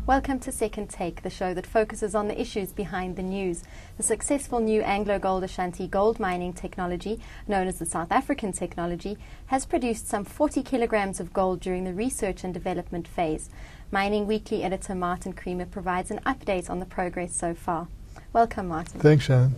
Welcome to Second Take, the show that focuses on the issues behind the news. The successful new AngloGold Ashanti gold mining technology, known as the South African technology, has produced some 40 kilograms of gold during the research and development phase. Mining Weekly editor Martin Creamer provides an update on the progress so far. Welcome, Martin. Thanks, Shannon.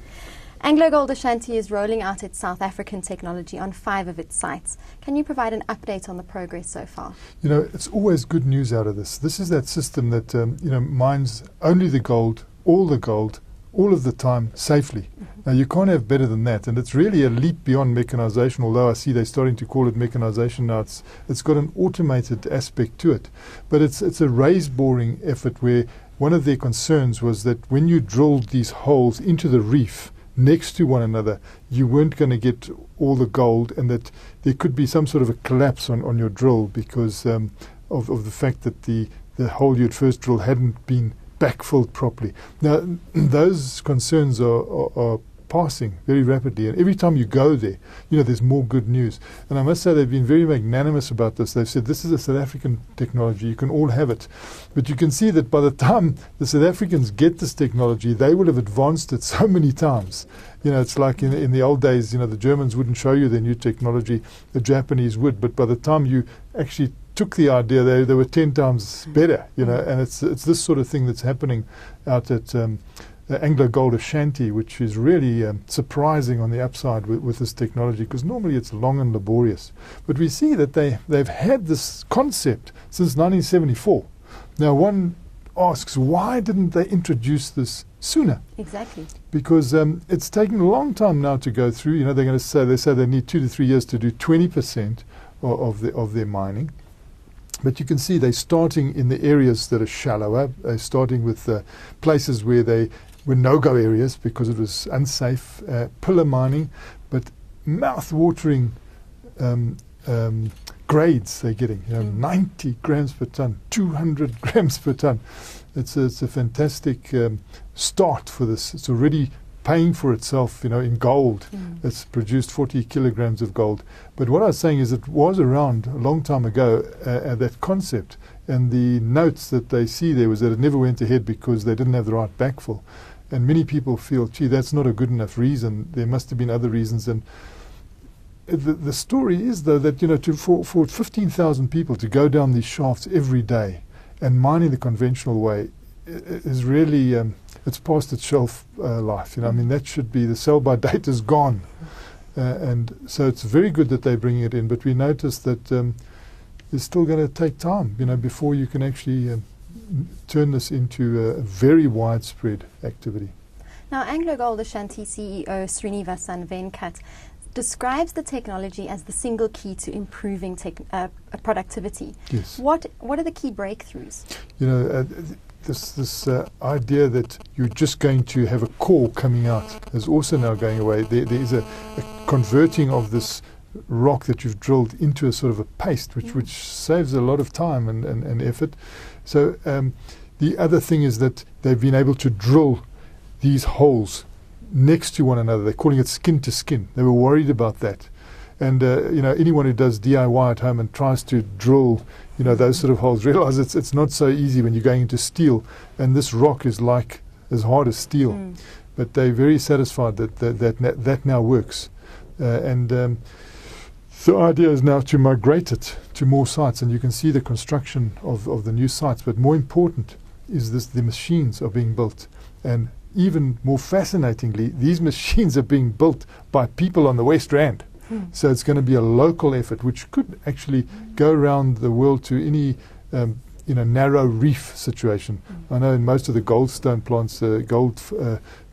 AngloGold Ashanti is rolling out its South African technology on 5 of its sites. Can you provide an update on the progress so far? You know, it's always good news out of this. This is that system that, mines only the gold, all of the time, safely. Now, you can't have better than that. And it's really a leap beyond mechanization, although I see they're starting to call it mechanization now. It's got an automated aspect to it. But it's a raised boring effort where one of their concerns was that when you drilled these holes into the reef, next to one another, you weren't going to get all the gold, and that there could be some sort of a collapse on your drill because of the fact that the hole you'd first drilled hadn't been backfilled properly. Now, those concerns are passing very rapidly, and every time you go there, there's more good news. And I must say they've been very magnanimous about this. They've said this is a South African technology, you can all have it. But you can see that by the time the South Africans get this technology, they will have advanced it so many times. It's like in the old days, the Germans wouldn't show you their new technology, the Japanese would, but by the time you actually took the idea, they were 10 times better, and it's this sort of thing that's happening out at AngloGold Ashanti, which is really surprising on the upside with this technology, because normally it's long and laborious. But we see that they've had this concept since 1974. Now, one asks, why didn't they introduce this sooner? Exactly. Because it's taken a long time now to go through. They're going to say they need 2 to 3 years to do 20% of their mining. But you can see they're starting in the areas that are shallower. They're starting with places where they were no-go areas because it was unsafe, pillar mining, but mouth-watering grades they're getting. 90 grams per ton, 200 grams per ton. It's a fantastic start for this. It's already paying for itself, in gold. It's produced 40 kilograms of gold. But what I was saying is it was around a long time ago, that concept, and the notes that they see there was that it never went ahead because they didn't have the right backfill. And many people feel, gee, that's not a good enough reason. There must have been other reasons. And the story is, though, that for 15,000 people to go down these shafts every day and mine in the conventional way is really it's past its shelf life. That should be, the sell-by date is gone. And so it's very good that they're bringing it in, but we noticed that it's still going to take time, before you can actually turn this into a very widespread activity. Now, AngloGold Ashanti CEO Srinivasan Venkat describes the technology as the single key to improving productivity. Yes. What are the key breakthroughs? This idea that you're just going to have a core coming out is also now going away. There is a converting of this rock that you've drilled into a sort of a paste, which saves a lot of time and effort. So the other thing is that they've been able to drill these holes next to one another. They're calling it skin to skin. They were worried about that. And anyone who does DIY at home and tries to drill those sort of holes realize it's not so easy when you're going into steel, and this rock is like as hard as steel. But they're very satisfied that now works. The idea is now to migrate it to more sites, and you can see the construction of the new sites. But more important is the machines are being built. And even more fascinatingly, these machines are being built by people on the West Rand. So it's going to be a local effort, which could actually go around the world to any narrow reef situation. I know in most of the goldstone plants,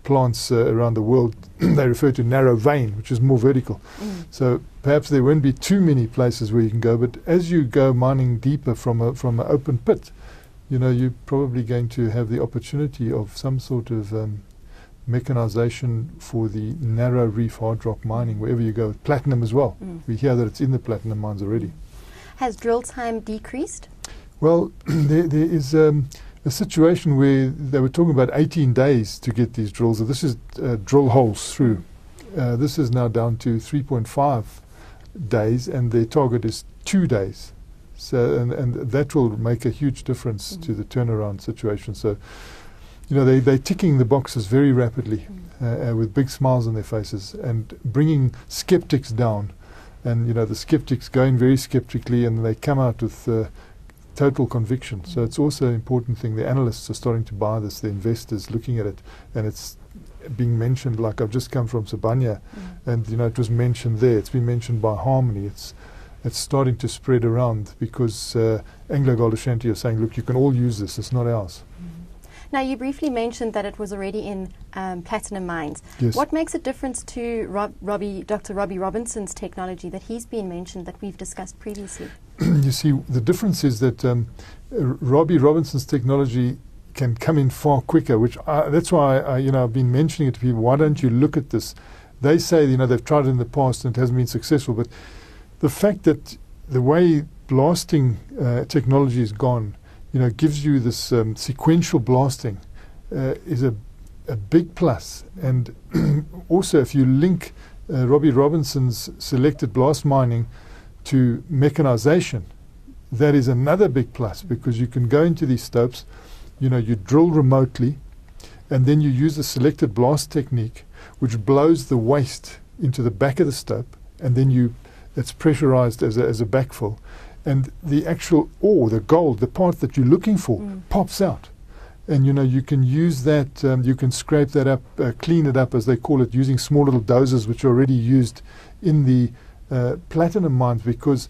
plants around the world, they refer to narrow vein, which is more vertical. So perhaps there won't be too many places where you can go, but as you go mining deeper from an open pit, you're probably going to have the opportunity of some sort of mechanization for the narrow reef hard rock mining wherever you go. Platinum as well. We hear that it's in the platinum mines already. Has drill time decreased? Well, there is a situation where they were talking about 18 days to get these drills. So this is drill holes through. This is now down to 3.5 days, and their target is 2 days. So, and that will make a huge difference to the turnaround situation. So, they're ticking the boxes very rapidly with big smiles on their faces and bringing skeptics down. And, the skeptics go in very skeptically and they come out with total conviction. So it's also an important thing. The analysts are starting to buy this, the investors looking at it, and it's being mentioned, like I've just come from Sibanya, and it was mentioned there. It's been mentioned by Harmony. It's starting to spread around because AngloGold Ashanti are saying, look, you can all use this. It's not ours. Now, you briefly mentioned that it was already in platinum mines. Yes. What makes a difference to Dr. Robbie Robinson's technology that he's been mentioned that we've discussed previously? You see, the difference is that Robbie Robinson's technology can come in far quicker, which that's why I've been mentioning it to people. Why don't you look at this? They say they've tried it in the past and it hasn't been successful, but the fact that the way blasting technology is gone, gives you this sequential blasting is a big plus. And also, if you link Robbie Robinson's selected blast mining to mechanization, that is another big plus, because you can go into these stopes, you drill remotely, and then you use a selected blast technique which blows the waste into the back of the stope, and then it's pressurized as a backfill, and the actual ore, the gold, the part that you're looking for, pops out. And you can use that, you can scrape that up, clean it up as they call it, using small little dozers which are already used in the platinum mines, because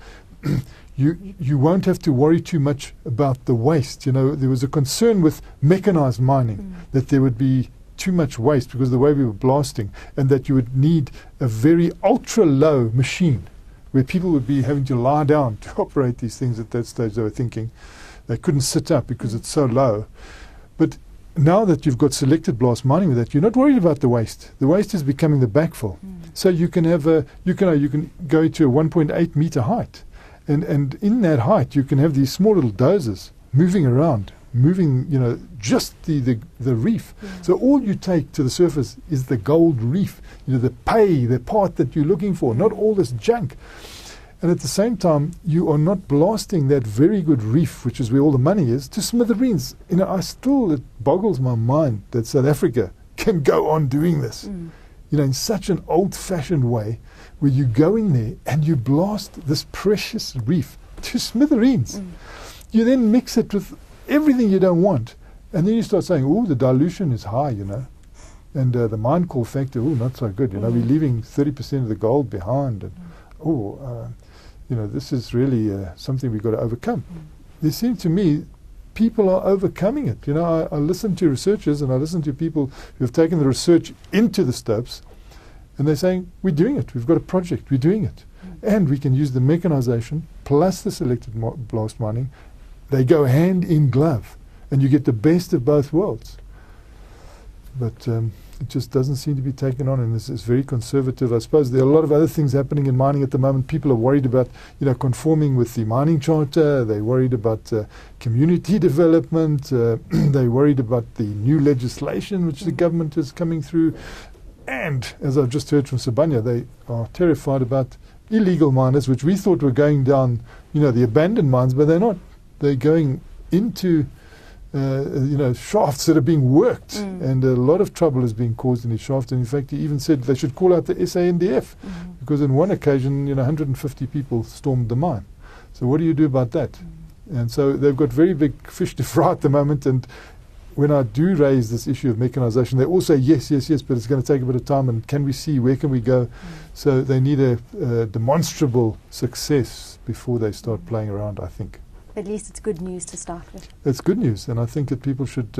you won't have to worry too much about the waste. There was a concern with mechanized mining that there would be too much waste because of the way we were blasting, and that you would need a very ultra low machine where people would be having to lie down to operate these things. At that stage they were thinking they couldn't sit up because it's so low. But now that you've got selected blast mining with that, you're not worried about the waste. The waste is becoming the backfill. So you can have you can go to a 1.8 meter height, and in that height you can have these small little dozers moving around, just the reef. So all you take to the surface is the gold reef, the part that you're looking for, not all this junk. And at the same time, you are not blasting that very good reef, which is where all the money is, to smithereens. It boggles my mind that South Africa can go on doing this, in such an old-fashioned way, where you go in there and you blast this precious reef to smithereens. You then mix it with everything you don't want, and then you start saying, oh, the dilution is high, and the mine call factor, oh, not so good, we're leaving 30% of the gold behind, and this is really something we've got to overcome. It seems to me people are overcoming it. I listen to researchers and I listen to people who have taken the research into the stopes, and they're saying, we're doing it, we've got a project, we're doing it. And we can use the mechanization plus the selected blast mining. They go hand in glove, and you get the best of both worlds. But it just doesn't seem to be taken on, and this is very conservative. I suppose there are a lot of other things happening in mining at the moment. People are worried about, conforming with the mining charter. They're worried about community development. They're worried about the new legislation which the government is coming through. And, as I've just heard from Sibanya, they are terrified about illegal miners, which we thought were going down, the abandoned mines, but they're not. They're going into shafts that are being worked, and a lot of trouble is being caused in these shafts. And in fact, he even said they should call out the SANDF, because on one occasion, 150 people stormed the mine. So what do you do about that? And so they've got very big fish to fry at the moment. And when I do raise this issue of mechanization, they all say yes, but it's going to take a bit of time. And can we see, where can we go? So they need a demonstrable success before they start playing around, I think. At least it's good news to start with. It's good news, and I think that people should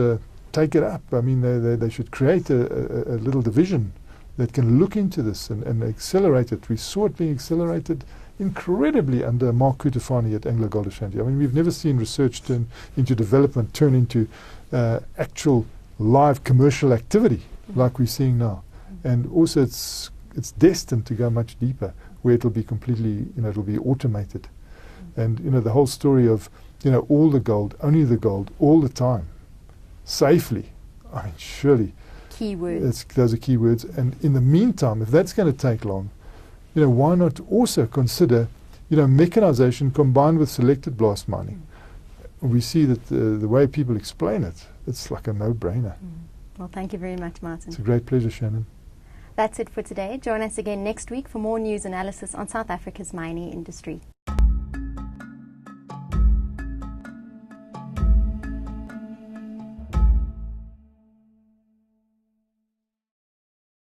take it up. I mean, they should create a little division that can look into this and accelerate it. We saw it being accelerated incredibly under Mark Kutafani at AngloGold Ashanti. I mean, we've never seen research turn into development, turn into actual live commercial activity like we're seeing now. And also it's destined to go much deeper, where it'll be completely, it'll be automated. And, the whole story of, all the gold, only the gold, all the time, safely. I mean, surely. Key words. Those are key words. And in the meantime, if that's going to take long, why not also consider Mechanization combined with selected blast mining. We see that the way people explain it, it's like a no-brainer. Well, thank you very much, Martin. It's a great pleasure, Shannon. That's it for today. Join us again next week for more news analysis on South Africa's mining industry.